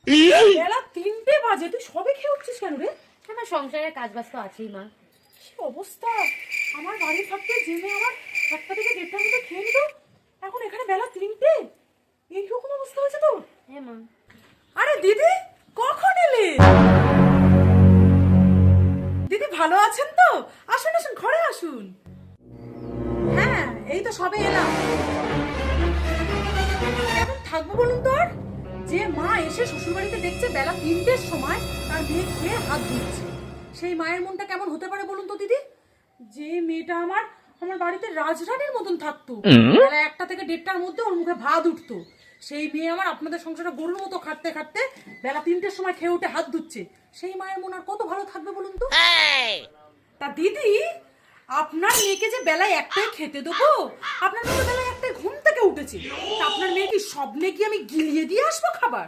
বেলা 3টে বাজে, তুই সবে খেয়ে উঠছিস কেন রে? আমার সংসারের কাজ বাজ তো আছেই মা। কি অবস্থা! আমার বাড়ি থাকতে যে মেয়ে আমার 1টা থেকে 1:30টার মধ্যে খেয়ে নিত, এখন এখানে বেলা 3টে, এইরকম অবস্থা হয়েছে তো? হ্যাঁ মা। আরে দিদি, কখন এলে? দিদি ভালো আছেন তো? আসুন আসুন, ঘরে আসুন। হ্যাঁ, এই তো সবে এলাম। কেমন থাকবো বলুন তো? আর যে মা এসে শ্বশুরবাড়িতে দেখছে বেলা 3টের সময় তার মেয়ে খেয়ে হাত ধুচ্ছে, সেই মায়ের মনটা কেমন হতে পারে বলুন তো দিদি? যে মেয়েটা আমার আমার বাড়িতে রাজরানীর মতন থাকতো, বেলা 1টা থেকে 1:30টার মধ্যে ওর মুখে ভাত উঠতো, সেই মেয়ে আমার আপনাদের সংসারে গরুর মতো খাটতে খাটতে বেলা 3টের সময় খেয়ে উঠে হাত ধুচ্ছে, সেই মায়ের মন আর কত ভালো থাকবে বলুন তো? তা দিদি, আপনার মেয়েকে যে বেলায় 1টায় খেতে দেবো, আপনার মেয়ে তো বেলায় 1টায় ঘুম থেকে উঠেছে, তা আপনার মেয়ে কি স্বপ্নে কি আমি গিলিয়ে দিয়ে আসবো খাবার?